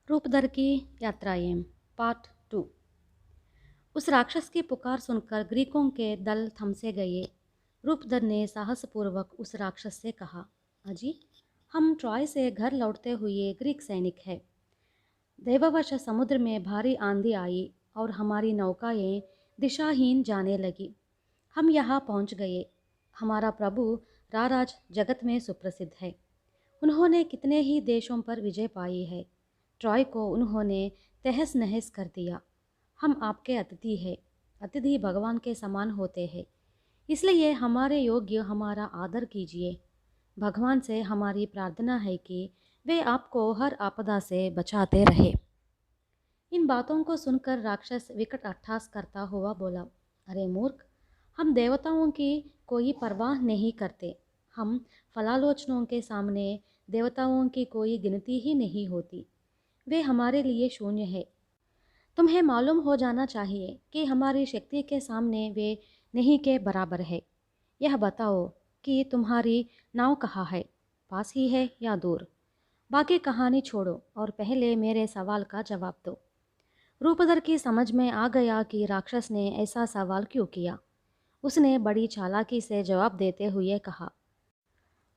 रूपधर की यात्राएं पार्ट 2। उस राक्षस की पुकार सुनकर ग्रीकों के दल थमसे गए। रूपधर ने साहसपूर्वक उस राक्षस से कहा, अजी, हम ट्रॉय से घर लौटते हुए ग्रीक सैनिक हैं। दैववश समुद्र में भारी आंधी आई और हमारी नौकाएं दिशाहीन जाने लगी। हम यहाँ पहुँच गए। हमारा प्रभु राराज जगत में सुप्रसिद्ध है। उन्होंने कितने ही देशों पर विजय पाई है। ट्रॉय को उन्होंने तहस नहस कर दिया। हम आपके अतिथि हैं। अतिथि भगवान के समान होते हैं, इसलिए हमारे योग्य हमारा आदर कीजिए। भगवान से हमारी प्रार्थना है कि वे आपको हर आपदा से बचाते रहे। इन बातों को सुनकर राक्षस विकट अट्टहास करता हुआ बोला, अरे मूर्ख, हम देवताओं की कोई परवाह नहीं करते। हम फलालोचनों के सामने देवताओं की कोई गिनती ही नहीं होती। वे हमारे लिए शून्य है। तुम्हें मालूम हो जाना चाहिए कि हमारी शक्ति के सामने वे नहीं के बराबर है। यह बताओ कि तुम्हारी नाव कहाँ है, पास ही है या दूर? बाकी कहानी छोड़ो और पहले मेरे सवाल का जवाब दो। रूपधर की समझ में आ गया कि राक्षस ने ऐसा सवाल क्यों किया। उसने बड़ी चालाकी से जवाब देते हुए कहा,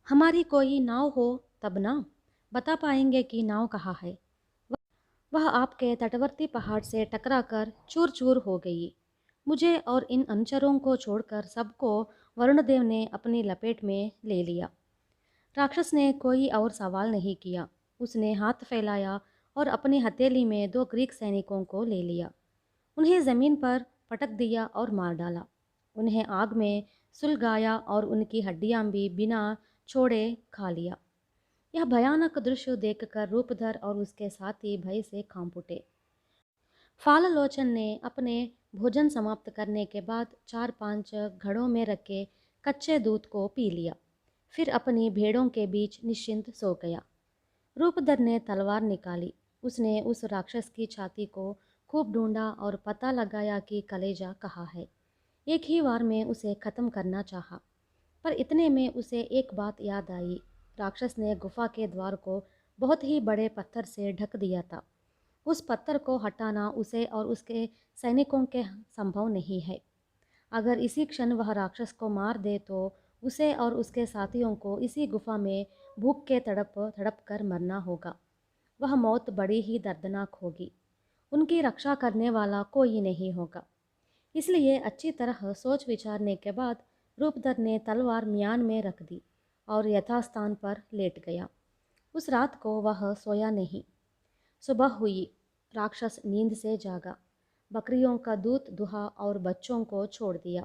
हमारी कोई नाव हो तब ना बता पाएंगे कि नाव कहाँ है। वह आपके तटवर्ती पहाड़ से टकराकर चूर चूर हो गई। मुझे और इन अनुचरों को छोड़कर सबको वरुणदेव ने अपनी लपेट में ले लिया। राक्षस ने कोई और सवाल नहीं किया। उसने हाथ फैलाया और अपनी हथेली में 2 ग्रीक सैनिकों को ले लिया। उन्हें ज़मीन पर पटक दिया और मार डाला। उन्हें आग में सुलगाया और उनकी हड्डियां भी बिना छोड़े खा लिया। यह भयानक दृश्य देखकर रूपधर और उसके साथी भय से कांप उठे। फाललोचन ने अपने भोजन समाप्त करने के बाद 4-5 घड़ों में रखे कच्चे दूध को पी लिया। फिर अपनी भेड़ों के बीच निश्चिंत सो गया। रूपधर ने तलवार निकाली। उसने उस राक्षस की छाती को खूब ढूंढा और पता लगाया कि कलेजा कहाँ है। एक ही बार में उसे खत्म करना चाहा, पर इतने में उसे एक बात याद आई। राक्षस ने गुफा के द्वार को बहुत ही बड़े पत्थर से ढक दिया था। उस पत्थर को हटाना उसे और उसके सैनिकों के संभव नहीं है। अगर इसी क्षण वह राक्षस को मार दे तो उसे और उसके साथियों को इसी गुफा में भूख के तड़प तड़प कर मरना होगा। वह मौत बड़ी ही दर्दनाक होगी। उनकी रक्षा करने वाला कोई नहीं होगा। इसलिए अच्छी तरह सोच विचारने के बाद रूपधर ने तलवार म्यान में रख दी और यथास्थान पर लेट गया। उस रात को वह सोया नहीं। सुबह हुई। राक्षस नींद से जागा। बकरियों का दूध दुहा और बच्चों को छोड़ दिया।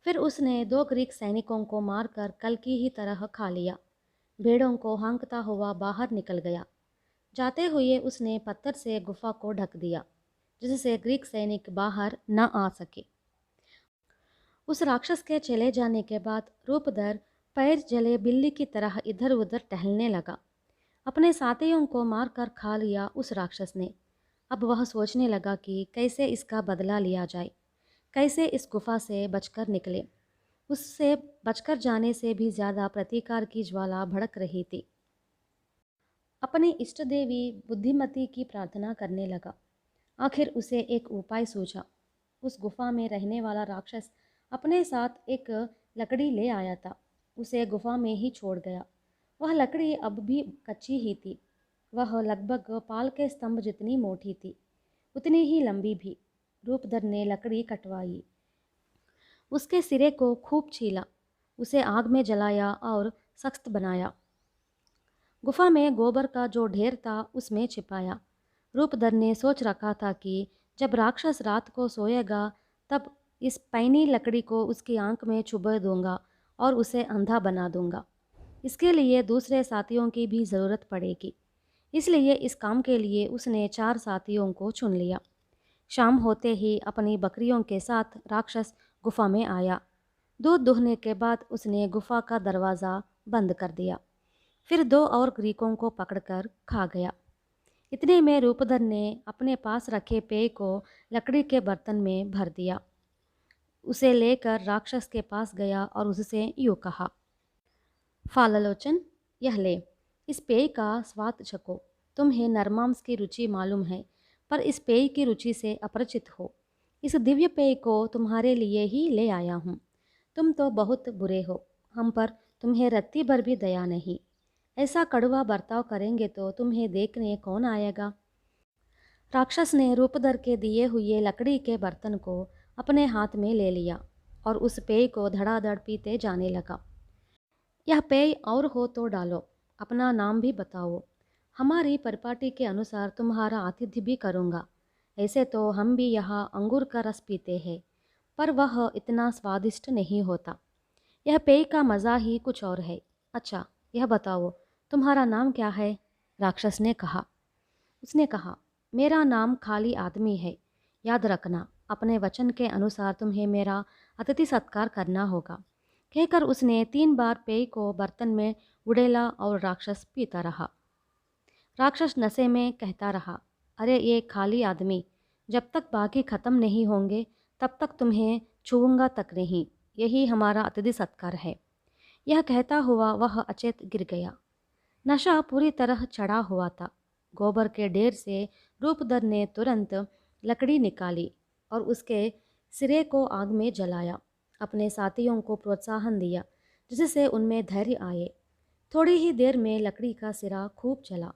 फिर उसने 2 ग्रीक सैनिकों को मारकर कल की ही तरह खा लिया। भेड़ों को हाँकता हुआ बाहर निकल गया। जाते हुए उसने पत्थर से गुफा को ढक दिया, जिससे ग्रीक सैनिक बाहर न आ सके। उस राक्षस के चले जाने के बाद रूपधर पैर जले बिल्ली की तरह इधर उधर टहलने लगा। अपने साथियों को मारकर खा लिया उस राक्षस ने। अब वह सोचने लगा कि कैसे इसका बदला लिया जाए, कैसे इस गुफा से बचकर निकले। उससे बचकर जाने से भी ज़्यादा प्रतीकार की ज्वाला भड़क रही थी। अपनी इष्ट देवी बुद्धिमती की प्रार्थना करने लगा। आखिर उसे एक उपाय सूझा। उस गुफा में रहने वाला राक्षस अपने साथ एक लकड़ी ले आया था। उसे गुफा में ही छोड़ गया। वह लकड़ी अब भी कच्ची ही थी। वह लगभग पाल के स्तंभ जितनी मोटी थी, उतनी ही लंबी भी। रूपधर ने लकड़ी कटवाई, उसके सिरे को खूब छीला, उसे आग में जलाया और सख्त बनाया। गुफा में गोबर का जो ढेर था उसमें छिपाया। रूपधर ने सोच रखा था कि जब राक्षस रात को सोएगा तब इस पैनी लकड़ी को उसकी आंख में चुभा दूंगा और उसे अंधा बना दूंगा। इसके लिए दूसरे साथियों की भी ज़रूरत पड़ेगी। इसलिए इस काम के लिए उसने 4 साथियों को चुन लिया। शाम होते ही अपनी बकरियों के साथ राक्षस गुफा में आया। दूध दुहने के बाद उसने गुफा का दरवाज़ा बंद कर दिया। फिर 2 और ग्रीकों को पकड़कर खा गया। इतने में रूपधर ने अपने पास रखे पेय को लकड़ी के बर्तन में भर दिया। उसे लेकर राक्षस के पास गया और उससे यूँ कहा, फाललोचन, यह ले, इस पेय का स्वाद चखो। तुम्हें नरमांस की रुचि मालूम है, पर इस पेय की रुचि से अपरिचित हो। इस दिव्य पेय को तुम्हारे लिए ही ले आया हूँ। तुम तो बहुत बुरे हो, हम पर तुम्हें रत्ती भर भी दया नहीं। ऐसा कड़वा बर्ताव करेंगे तो तुम्हें देखने कौन आएगा? राक्षस ने रूपधर के दिए हुए लकड़ी के बर्तन को अपने हाथ में ले लिया और उस पेय को धड़ाधड़ पीते जाने लगा। यह पेय और हो तो डालो, अपना नाम भी बताओ। हमारी परिपाटी के अनुसार तुम्हारा आतिथ्य भी करूँगा। ऐसे तो हम भी यहाँ अंगूर का रस पीते हैं, पर वह इतना स्वादिष्ट नहीं होता। यह पेय का मज़ा ही कुछ और है। अच्छा, यह बताओ, तुम्हारा नाम क्या है? राक्षस ने कहा। उसने कहा, मेरा नाम खाली आदमी है। याद रखना, अपने वचन के अनुसार तुम्हें मेरा अतिथि सत्कार करना होगा। कहकर उसने 3 बार पेय को बर्तन में उड़ेला और राक्षस पीता रहा। राक्षस नशे में कहता रहा, अरे ये खाली आदमी, जब तक बाकी खत्म नहीं होंगे तब तक तुम्हें छूऊंगा तक नहीं। यही हमारा अतिथि सत्कार है। यह कहता हुआ वह अचेत गिर गया। नशा पूरी तरह चढ़ा हुआ था। गोबर के ढेर से रूपधर ने तुरंत लकड़ी निकाली और उसके सिरे को आग में जलाया। अपने साथियों को प्रोत्साहन दिया, जिससे उनमें धैर्य आए। थोड़ी ही देर में लकड़ी का सिरा खूब जला।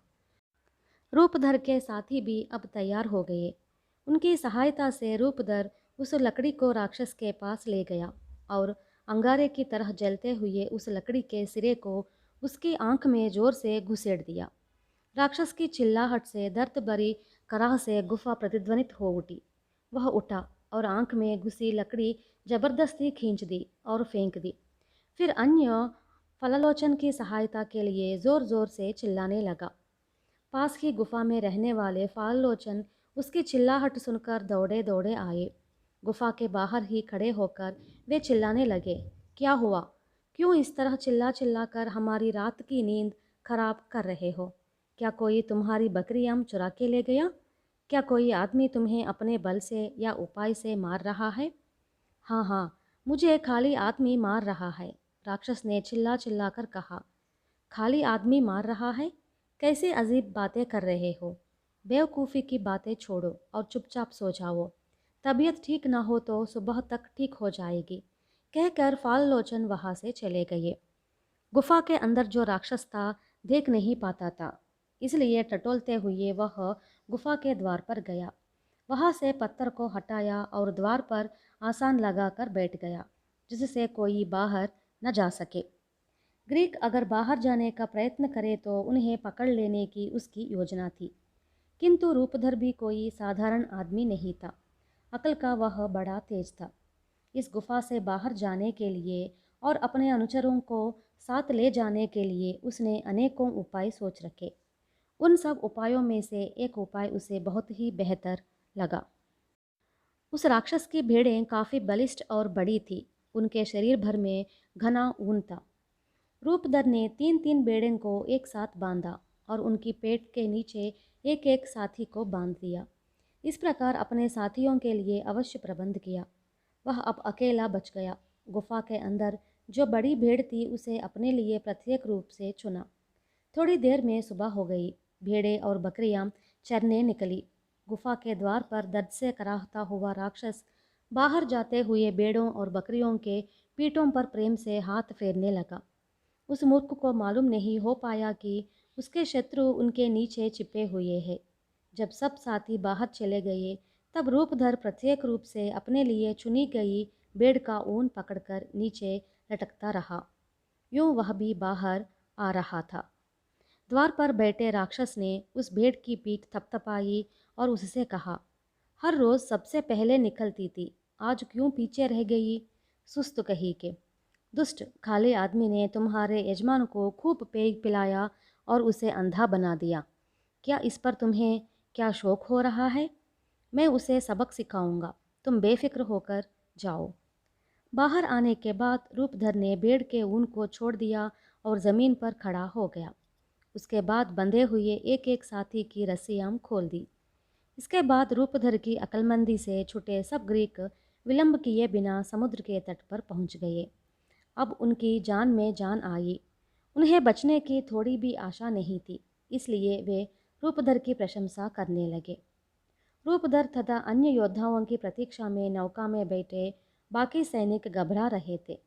रूपधर के साथी भी अब तैयार हो गए। उनकी सहायता से रूपधर उस लकड़ी को राक्षस के पास ले गया और अंगारे की तरह जलते हुए उस लकड़ी के सिरे को उसकी आंख में जोर से घुसेड़ दिया। राक्षस की चिल्लाहट से दर्द भरी कराह से गुफा प्रतिध्वनित हो उठी। वह उठा और आंख में घुसी लकड़ी जबरदस्ती खींच दी और फेंक दी। फिर अन्य फलालोचन की सहायता के लिए जोर जोर से चिल्लाने लगा। पास की गुफा में रहने वाले फाललोचन उसकी चिल्लाहट सुनकर दौड़े दौड़े आए। गुफा के बाहर ही खड़े होकर वे चिल्लाने लगे, क्या हुआ? क्यों इस तरह चिल्ला चिल्ला कर हमारी रात की नींद खराब कर रहे हो? क्या कोई तुम्हारी बकरियां चुरा के ले गया? क्या कोई आदमी तुम्हें अपने बल से या उपाय से मार रहा है? हाँ हाँ, मुझे खाली आदमी मार रहा है, राक्षस ने चिल्ला चिल्ला कर कहा। खाली आदमी मार रहा है? कैसी अजीब बातें कर रहे हो? बेवकूफ़ी की बातें छोड़ो और चुपचाप सो जाओ। तबीयत ठीक ना हो तो सुबह तक ठीक हो जाएगी। कहकर फाललोचन वहाँ से चले गए। गुफा के अंदर जो राक्षस था देख नहीं पाता था, इसलिए टटोलते हुए वह गुफा के द्वार पर गया। वहाँ से पत्थर को हटाया और द्वार पर आसान लगाकर बैठ गया, जिससे कोई बाहर न जा सके। ग्रीक अगर बाहर जाने का प्रयत्न करे तो उन्हें पकड़ लेने की उसकी योजना थी। किंतु रूपधर भी कोई साधारण आदमी नहीं था। अकल का वह बड़ा तेज था। इस गुफा से बाहर जाने के लिए और अपने अनुचरों को साथ ले जाने के लिए उसने अनेकों उपाय सोच रखे। उन सब उपायों में से एक उपाय उसे बहुत ही बेहतर लगा। उस राक्षस की भेड़ें काफ़ी बलिष्ठ और बड़ी थी। उनके शरीर भर में घना ऊन था। रूपधर ने 3-3 भेड़ों को एक साथ बांधा और उनकी पेट के नीचे एक एक साथी को बांध दिया। इस प्रकार अपने साथियों के लिए अवश्य प्रबंध किया। वह अब अकेला बच गया। गुफा के अंदर जो बड़ी भेड़ थी उसे अपने लिए प्रत्येक रूप से चुना। थोड़ी देर में सुबह हो गई। भेड़ें और बकरियां चरने निकली। गुफा के द्वार पर दर्द से कराहता हुआ राक्षस बाहर जाते हुए भेड़ों और बकरियों के पीठों पर प्रेम से हाथ फेरने लगा। उस मूर्ख को मालूम नहीं हो पाया कि उसके शत्रु उनके नीचे छिपे हुए हैं। जब सब साथी बाहर चले गए तब रूपधर प्रत्येक रूप से अपने लिए चुनी गई भेड़ का ऊन पकड़कर नीचे लटकता रहा। यूं वह भी बाहर आ रहा था। द्वार पर बैठे राक्षस ने उस भेड़ की पीठ थपथपाई और उससे कहा, हर रोज़ सबसे पहले निकलती थी, आज क्यों पीछे रह गई? सुस्त कही के। दुष्ट खाली आदमी ने तुम्हारे यजमान को खूब पेय पिलाया और उसे अंधा बना दिया। क्या इस पर तुम्हें क्या शौक हो रहा है? मैं उसे सबक सिखाऊंगा, तुम बेफिक्र होकर जाओ। बाहर आने के बाद रूपधर ने भेड़ के ऊन को छोड़ दिया और ज़मीन पर खड़ा हो गया। उसके बाद बंधे हुए एक एक साथी की रस्सियां खोल दी। इसके बाद रूपधर की अक्लमंदी से छुटे सब ग्रीक विलंब किए बिना समुद्र के तट पर पहुंच गए। अब उनकी जान में जान आई। उन्हें बचने की थोड़ी भी आशा नहीं थी, इसलिए वे रूपधर की प्रशंसा करने लगे। रूपधर तथा अन्य योद्धाओं की प्रतीक्षा में नौका में बैठे बाकी सैनिक घबरा रहे थे।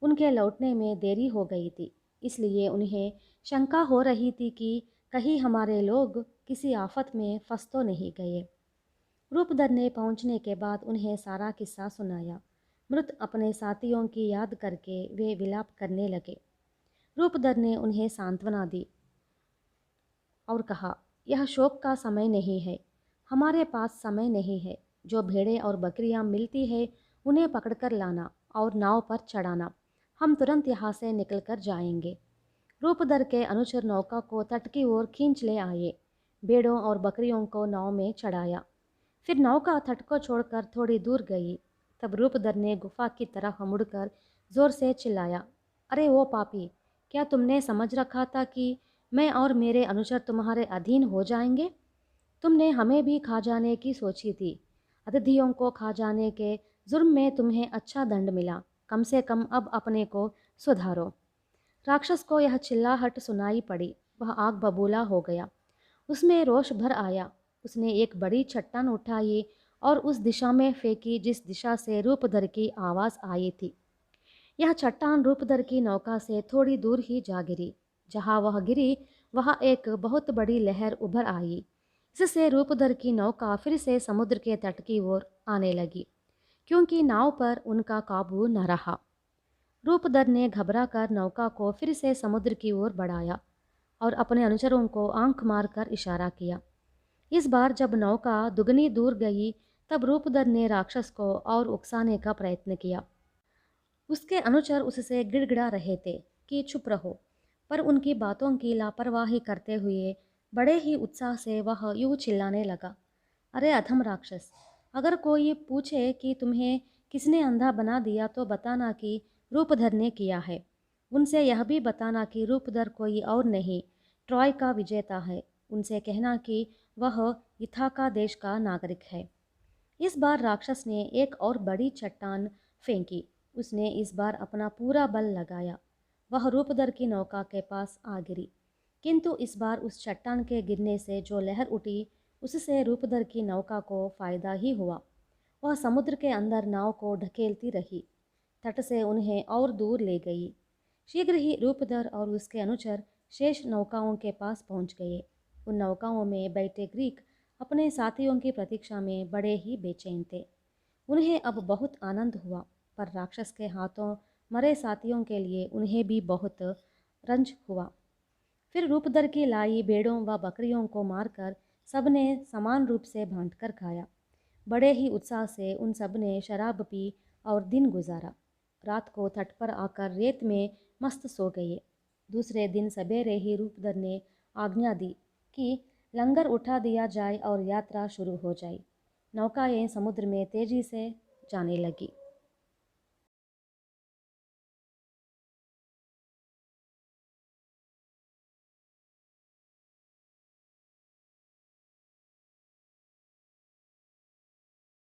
उनके लौटने में देरी हो गई थी, इसलिए उन्हें शंका हो रही थी कि कहीं हमारे लोग किसी आफत में फंस तो नहीं गए। रूपधर ने पहुंचने के बाद उन्हें सारा किस्सा सुनाया। मृत अपने साथियों की याद करके वे विलाप करने लगे। रूपधर ने उन्हें सांत्वना दी और कहा, यह शोक का समय नहीं है, हमारे पास समय नहीं है। जो भेड़ें और बकरियां मिलती है उन्हें पकड़कर लाना और नाव पर चढ़ाना, हम तुरंत यहाँ से निकलकर जाएंगे। रूपधर के अनुचर नौका को तट की ओर खींच ले आए। भेड़ों और बकरियों को नाव में चढ़ाया। फिर नौका तट को छोड़कर थोड़ी दूर गई। तब रूपधर ने गुफा की तरफ मुड़कर जोर से चिल्लाया, अरे वो पापी, क्या तुमने समझ रखा था कि मैं और मेरे अनुचर तुम्हारे अधीन हो जाएंगे? तुमने हमें भी खा जाने की सोची थी। अतिथियों को खा जाने के जुर्म में तुम्हें अच्छा दंड मिला। कम से कम अब अपने को सुधारो। राक्षस को यह चिल्लाहट सुनाई पड़ी। वह आग बबूला हो गया। उसमें रोष भर आया। उसने एक बड़ी चट्टान उठाई और उस दिशा में फेंकी जिस दिशा से रूपधर की आवाज़ आई थी। यह चट्टान रूपधर की नौका से थोड़ी दूर ही जा गिरी। जहाँ वह गिरी वहाँ एक बहुत बड़ी लहर उभर आई। इससे रूपधर की नौका फिर से समुद्र के तट की ओर आने लगी, क्योंकि नाव पर उनका काबू न रहा। रूपधर ने घबराकर नौका को फिर से समुद्र की ओर बढ़ाया और अपने अनुचरों को आंख मारकर इशारा किया। इस बार जब नौका दुगनी दूर गई तब रूपधर ने राक्षस को और उकसाने का प्रयत्न किया। उसके अनुचर उससे गिड़गिड़ा रहे थे कि चुप रहो, पर उनकी बातों की लापरवाही करते हुए बड़े ही उत्साह से वह यूँ चिल्लाने लगा, अरे अधम राक्षस, अगर कोई पूछे कि तुम्हें किसने अंधा बना दिया तो बताना कि रूपधर ने किया है। उनसे यह भी बताना कि रूपधर कोई और नहीं, ट्रॉय का विजेता है। उनसे कहना कि वह इथाका देश का नागरिक है। इस बार राक्षस ने एक और बड़ी चट्टान फेंकी। उसने इस बार अपना पूरा बल लगाया। वह रूपधर की नौका के पास आ गिरी, किंतु इस बार उस चट्टान के गिरने से जो लहर उठी उससे रूपधर की नौका को फायदा ही हुआ। वह समुद्र के अंदर नाव को ढकेलती रही, तट से उन्हें और दूर ले गई। शीघ्र ही रूपधर और उसके अनुचर शेष नौकाओं के पास पहुंच गए। उन नौकाओं में बैठे ग्रीक अपने साथियों की प्रतीक्षा में बड़े ही बेचैन थे। उन्हें अब बहुत आनंद हुआ, पर राक्षस के हाथों मरे साथियों के लिए उन्हें भी बहुत रंज हुआ। फिर रूपधर की लाई भेड़ों व बकरियों को मारकर सबने समान रूप से बांटकर खाया। बड़े ही उत्साह से उन सब ने शराब पी और दिन गुजारा। रात को तट पर आकर रेत में मस्त सो गए। दूसरे दिन सवेरे ही रूपधर ने आज्ञा दी कि लंगर उठा दिया जाए और यात्रा शुरू हो जाए। नौकाएं समुद्र में तेजी से जाने लगी।